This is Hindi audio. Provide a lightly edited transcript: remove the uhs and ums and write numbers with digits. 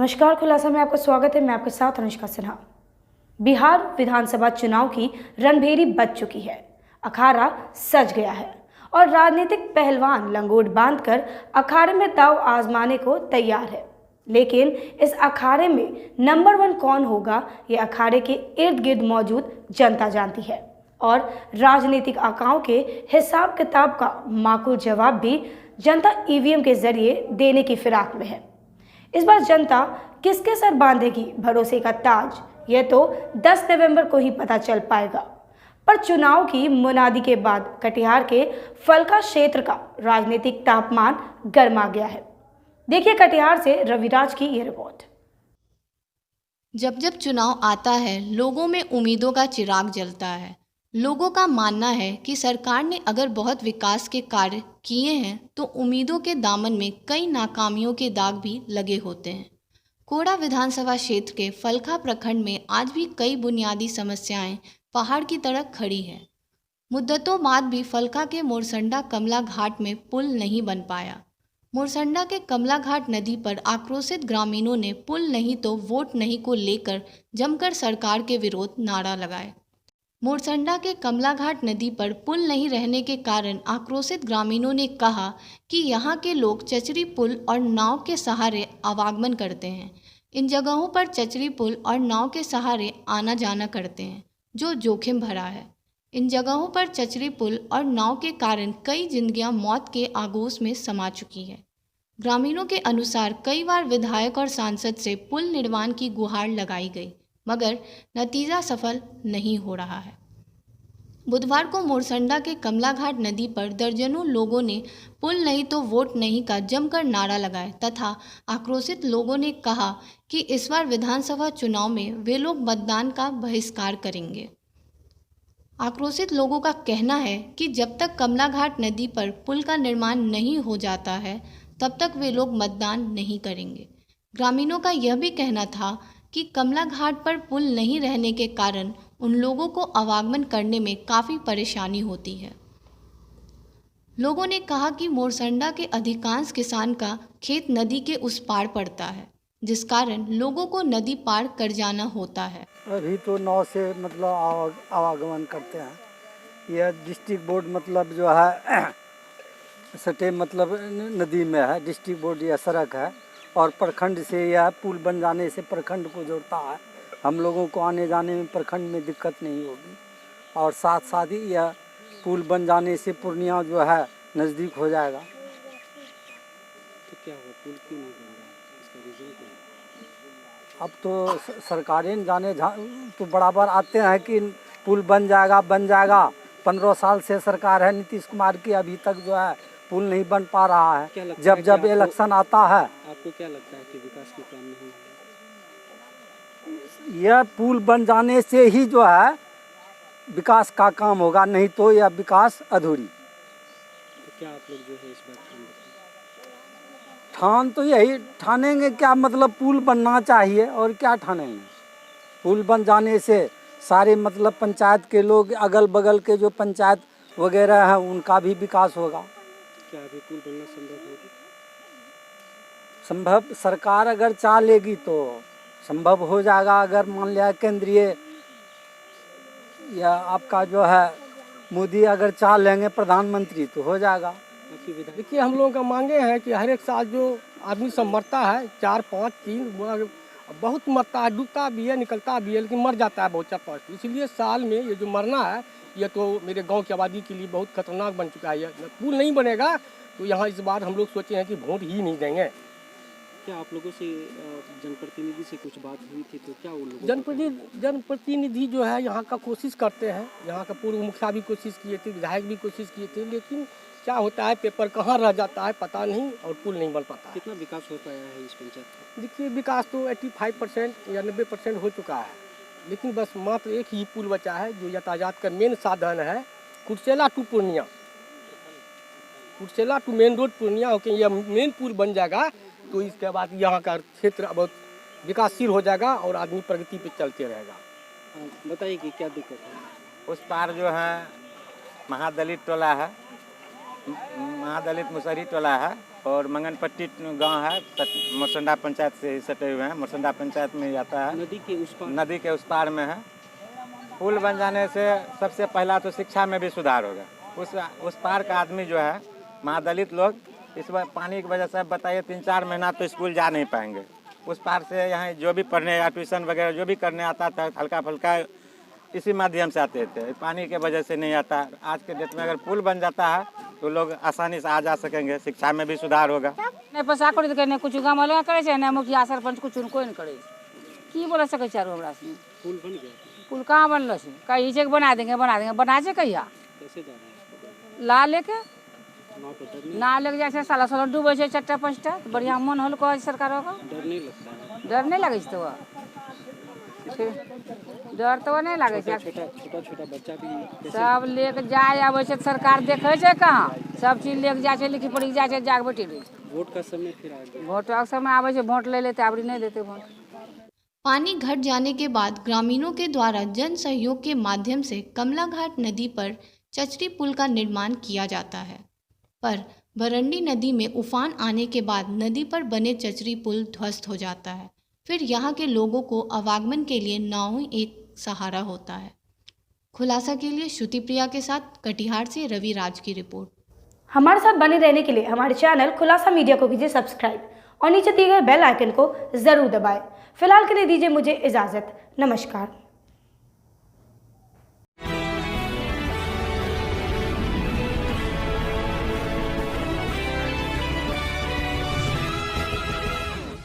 नमस्कार, खुलासा में आपका स्वागत है। मैं आपके साथ अनुष्का सिन्हा। बिहार विधानसभा चुनाव की रणभेरी बज चुकी है, अखाड़ा सज गया है और राजनीतिक पहलवान लंगोट बांधकर अखाड़े में दांव आजमाने को तैयार है। लेकिन इस अखाड़े में नंबर 1 कौन होगा, ये अखाड़े के इर्द गिर्द मौजूद जनता जानती है और राजनीतिक आंकड़ों के हिसाब किताब का माकूल जवाब भी जनता ईवीएम के जरिए देने की फिराक में है। इस बार जनता किसके सर बांधेगी भरोसे का ताज, यह तो 10 नवंबर को ही पता चल पाएगा। पर चुनाव की मुनादी के बाद कटिहार के फलका क्षेत्र का राजनीतिक तापमान गर्मा गया है। देखिए कटिहार से रविराज की यह रिपोर्ट। जब जब चुनाव आता है, लोगों में उम्मीदों का चिराग जलता है। लोगों का मानना है कि सरकार ने अगर बहुत विकास के कार्य किए हैं तो उम्मीदों के दामन में कई नाकामियों के दाग भी लगे होते हैं। कोड़ा विधानसभा क्षेत्र के फलका प्रखंड में आज भी कई बुनियादी समस्याएं पहाड़ की तरह खड़ी हैं। मुद्दतों बाद भी फलका के मोरसंडा कमला घाट में पुल नहीं बन पाया। मोरसंडा के कमला घाट नदी पर आक्रोशित ग्रामीणों ने पुल नहीं तो वोट नहीं को लेकर जमकर सरकार के विरोध नारा लगाए। मोरसंडा के कमला घाट नदी पर पुल नहीं रहने के कारण आक्रोशित ग्रामीणों ने कहा कि यहाँ के लोग चचरी पुल और नाव के सहारे आवागमन करते हैं। इन जगहों पर चचरी पुल और नाव के सहारे आना जाना करते हैं, जो जोखिम भरा है। इन जगहों पर चचरी पुल और नाव के कारण कई जिंदगियां मौत के आगोश में समा चुकी है। ग्रामीणों के अनुसार कई बार विधायक और सांसद से पुल निर्माण की गुहार लगाई गई, मगर नतीजा सफल नहीं हो रहा है। बुधवार को मोरसंडा के कमला घाट नदी पर दर्जनों लोगों ने पुल नहीं तो वोट नहीं का जमकर नारा लगाया तथा आक्रोशित लोगों ने कहा कि इस बार विधानसभा चुनाव में वे लोग मतदान का बहिष्कार करेंगे। आक्रोशित लोगों का कहना है कि जब तक कमला घाट नदी पर पुल का निर्माण नहीं हो जाता है, तब तक वे लोग मतदान नहीं करेंगे। ग्रामीणों का यह भी कहना था कि कमला घाट पर पुल नहीं रहने के कारण उन लोगों को आवागमन करने में काफ़ी परेशानी होती है। लोगों ने कहा कि मोरसंडा के अधिकांश किसान का खेत नदी के उस पार पड़ता है, जिस कारण लोगों को नदी पार कर जाना होता है। अभी तो नाव से मतलब आवागमन करते हैं। यह डिस्ट्रिक्ट बोर्ड मतलब जो है सटे मतलब नदी में है। डिस्ट्रिक्ट बोर्ड यह सड़क है और प्रखंड से यह पुल बन जाने से प्रखंड को जोड़ता है। हम लोगों को आने जाने में प्रखंड में दिक्कत नहीं होगी और साथ साथ ही यह पुल बन जाने से पूर्णिया जो है नज़दीक हो जाएगा। तो क्या हुआ, पुल क्यों नहीं बन रहा, इसका रीज़न क्या है? अब तो सरकारें जाने तो बराबर आते हैं कि पुल बन जाएगा 15 साल से सरकार है नीतीश कुमार की, अभी तक जो है पुल नहीं बन पा रहा है। जब इलेक्शन आता है। आपको क्या लगता है कि विकास के काम नहीं है? यह पुल बन जाने से ही जो है विकास का काम होगा, नहीं तो यह विकास अधूरी। तो क्या आप लोग जो है इस बात को ठान तो यही ठानेंगे, क्या मतलब पुल बनना चाहिए और क्या ठानेंगे। पुल बन जाने से सारे मतलब पंचायत के लोग, अगल बगल के जो पंचायत वगैरह हैं, उनका भी विकास होगा। क्या अभी पुल बनना संभव होगा? संभव, सरकार अगर चाह लेगी तो संभव हो जाएगा। अगर मान लिया केंद्रीय या आपका जो है मोदी अगर चाह लेंगे प्रधानमंत्री तो हो जाएगा। देखिए, हम लोगों का मांगे हैं कि हर एक साल जो आदमी सब मरता है 4, 5, 3 बहुत मरता है, डूबता भी है, निकलता भी है, लेकिन मर जाता है बहुत 4-5। इसलिए साल में ये जो मरना है, ये तो मेरे गांव की आबादी के लिए बहुत खतरनाक बन चुका है। पुल नहीं बनेगा तो यहाँ इस बार हम लोग सोचे हैं कि वोट ही नहीं देंगे। क्या आप लोगों से जनप्रतिनिधि से कुछ बात हुई थी, तो क्या वो लोग जनप्रतिनिधि जो है यहाँ का कोशिश करते हैं, यहाँ का पूर्व मुखिया भी कोशिश किए थे, विधायक भी कोशिश किए थे, लेकिन क्या होता है, पेपर कहाँ रह जाता है पता नहीं और पुल नहीं बन पाता। कितना विकास हो पाया है इस पंचायत में? देखिए, विकास तो 85% या 90% हो चुका है, लेकिन बस मात्र एक ही पुल बचा है जो यातायात का मेन साधन है, Kursela to Purnia, Kursela to main road Purnia होकर यह मेन पुल बन जाएगा तो इसके बाद यहाँ का क्षेत्र बहुत विकासशील हो जाएगा और आदमी प्रगति पे चलते रहेगा। बताइए कि क्या दिक्कत है? उस पार जो है महादलित टोला है, महादलित मुसहरी टोला है, और मंगनपट्टी गांव है, मोरसंडा पंचायत से ही सटे हुए हैं। मोरसंडा पंचायत में ही आता है, नदी के उस पार नदी के उस पार में है। पुल बन जाने से सबसे पहला तो शिक्षा में भी सुधार होगा। उस पार का आदमी जो है, महादलित लोग, इस बार पानी की वजह से बताइए 3-4 महीना तो स्कूल जा नहीं पाएंगे। उस पार से यहाँ जो भी पढ़ने या ट्यूशन वगैरह जो भी करने आता था, हल्का फुल्का इसी माध्यम से आते थे, पानी के वजह से नहीं आता। आज के डेट में अगर पुल बन जाता है तो लोग आसानी से आ जा सकेंगे, शिक्षा में भी सुधार होगा। नहीं पैसा कौड़ी तो नहीं कुछ गाँव वाले करे छे, नहीं मुखिया सरपंच कुछ कोई नहीं करे। की बोल सके चारू हमरा से पुल बन गया, पुल कहाँ बनल छे? कहीं से बना देंगे बना छे कहिया कैसे जा रहा है? ला लेके नाव पे डर नहीं, ना लेके जाए साला साला डूबे छे 4टा-5टा। बढ़िया मन होल कहे सरकार होगा, डर नहीं लगता है? डर नहीं लगे तो डर तो नहीं लगे छे। छोटा बच्चा भी कैसे सब लेके जाए आवे छे, सरकार देखे छे कहाँ? सब चीज लेके जाए छे, लिखी पढ़ी जाए छे, जाग बैठी रही। वोट का समय फिर आ गया। वोट के समय आवे छे, वोट ले लेते, अबरी नहीं देते वोट। पानी घट जाने के बाद ग्रामीणों के द्वारा जन सहयोग के माध्यम से कमलाघाट नदी पर चचरी पुल का निर्माण किया जाता है, पर भरंडी नदी में उफान आने के बाद नदी पर बने चचरी पुल ध्वस्त हो जाता है। फिर यहाँ के लोगों को आवागमन के लिए नाव ही एक सहारा होता है। खुलासा के लिए श्रुति प्रिया के साथ कटिहार से रवि राज की रिपोर्ट। हमारे साथ बने रहने के लिए हमारे चैनल खुलासा मीडिया को कीजिए सब्सक्राइब और नीचे दिए गए बेल आइकन को जरूर दबाएं। फिलहाल के लिए दीजिए मुझे इजाजत। नमस्कार।